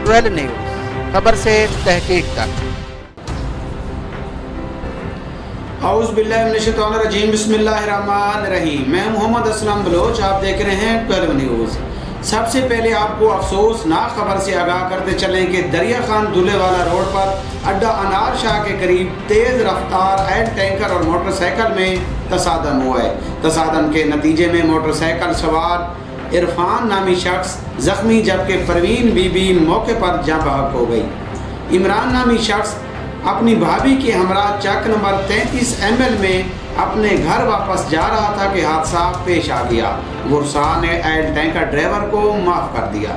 12 news, खबर से तहकीक तक। औज़ु बिल्लाहि मिनश्शैतानिर्रजीम, बिस्मिल्लाहिर्रहमानिर्रहीम। मैं मोहम्मद असलम बलोच, आप देख रहे हैं 12 न्यूज़। सबसे पहले आपको अफसोसनाक खबर से आगाह करते चलें कि दरिया खान दुल्हेवाला रोड पर अड्डा अनार शाह के करीब तेज़ रफ्तार एड टैंकर और मोटरसाइकिल में तसादम हुआ है। तसादम के नतीजे में मोटरसाइकिल सवार इरफान नामी शख्स जख्मी, जबकि परवीन बीबी मौके पर जाँ बहक हो गई। इमरान नामी शख्स अपनी भाभी के हमरा चक नंबर 33 ML में अपने घर वापस जा रहा था कि हादसा पेश आ गया। गुरसाह ने एड टैंकर ड्राइवर को माफ़ कर दिया।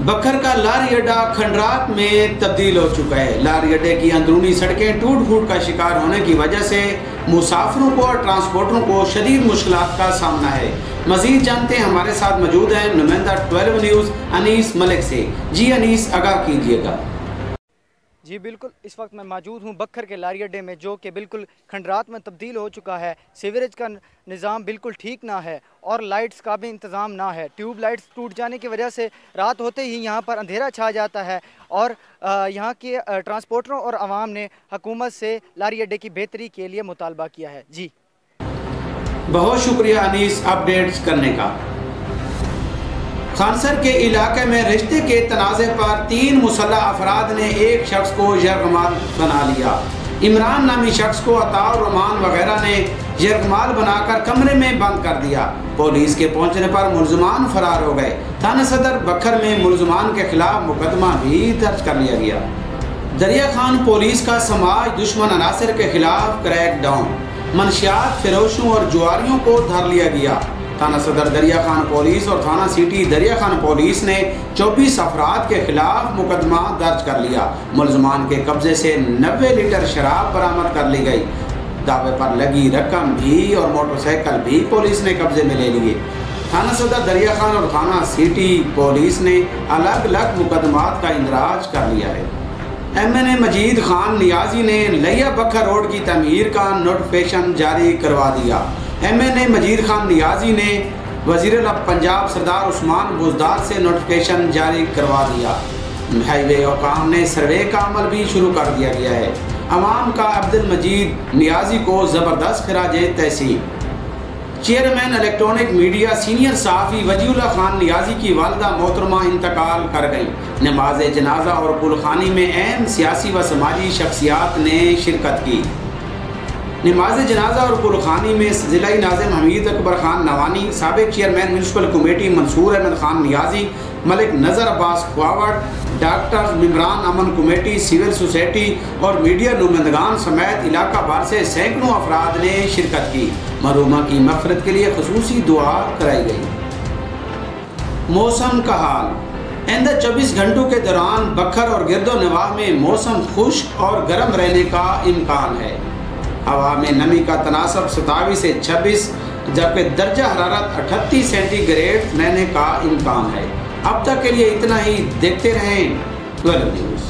बखर का लारी अड्डा खंडरात में तब्दील हो चुका है। लारी अड्डे की अंदरूनी सड़कें टूट फूट का शिकार होने की वजह से मुसाफिरों को और ट्रांसपोर्टरों को शदीद मुश्किलात का सामना है। मजीद जानते हैं, हमारे साथ मौजूद हैं नुमाइंदा 12 न्यूज़ अनीस मलिक से। जी अनीस, आगाह कीजिएगा। जी बिल्कुल, इस वक्त मैं मौजूद हूँ बखर के लारी अड्डे में, जो कि बिल्कुल खंडरात में तब्दील हो चुका है। सीवरेज का निज़ाम बिल्कुल ठीक ना है और लाइट्स का भी इंतज़ाम ना है। ट्यूब लाइट्स टूट जाने की वजह से रात होते ही यहाँ पर अंधेरा छा जाता है और यहाँ के ट्रांसपोर्टरों और आवाम ने हुकूमत से लारी अड्डे की बेहतरी के लिए मुतालबा किया है। जी बहुत शुक्रिया अनीस अपडेट्स करने का। खानसर के इलाके में रिश्ते के तनाज़े पर 3 मुसल्लह अफराद ने एक शख्स को यरगमाल बना लिया। इमरान नामी शख्स को अताउर रहमान वगैरह ने यरगमाल बनाकर कमरे में बंद कर दिया। पुलिस के पहुंचने पर मुलजमान फरार हो गए। थाना सदर बखर में मुलजमान के खिलाफ मुकदमा भी दर्ज कर लिया गया। दरिया खान पुलिस का समाज दुश्मन अनासर के खिलाफ क्रैक डाउन, मनशियात फरोशों और जुआरियों को धर लिया गया। थाना सदर दरिया खान पुलिस और थाना सिटी दरिया खान पुलिस ने 24 अफराद के खिलाफ मुकदमा दर्ज कर लिया। मुलजमान के कब्जे से 90 लीटर शराब बरामद कर ली गई। दावे पर लगी रकम भी और मोटरसाइकिल भी पुलिस ने कब्जे में ले लिए। थाना सदर दरिया खान और थाना सिटी पुलिस ने अलग अलग मुकदमात का इंदराज कर लिया है। MNA मजीद खान नियाजी ने लिया बखर रोड की तमीर का नोटिफिकेशन जारी करवा दिया। MNA मजीद खान नियाजी ने वज़ीर पंजाब सरदार उस्मान बुज़दार से नोटिफिकेशन जारी करवा दिया। हाईवे और काम ने सर्वे का अमल भी शुरू कर दिया गया है। अवाम का अब्दुल मजीद नियाजी को ज़बरदस्त खराजे तहसीन। चेयरमैन इलेक्ट्रॉनिक मीडिया सीनियर सहाफ़ी वजीउल्लाह खान नियाजी की वालदा मोहतरमा इंतकाल कर गई। नमाज जनाजा और कुलखानी में अहम सियासी व समाजी शख्सियात ने शिरकत की। नमाज जनाजा और कुलखानी में ज़िला नाज़िम हमीद अकबर खान नवानी, साबिक chairman municipal committee Mansoor Ahmad Khan Niazi, Malik Nazar Abbas Khuawat, doctor Imran Aman committee, civil society और मीडिया नुमाइंदगान समेत इलाका भर से सैकड़ों अफराद ने शिरकत की। मरहूमा की मग़फ़िरत के लिए खुसूसी दुआ कराई गई। मौसम का हाल। आइंदा 24 घंटों के दौरान बखर और गिरदो नवाह में मौसम खुश्क और गर्म रहने का इम्कान है। हवा में नमी का तनासब 27 से 26, जबकि दर्जा हरारत 38 सेंटीग्रेड रहने का इम्कान है। अब तक के लिए इतना ही। देखते रहें 12 न्यूज़।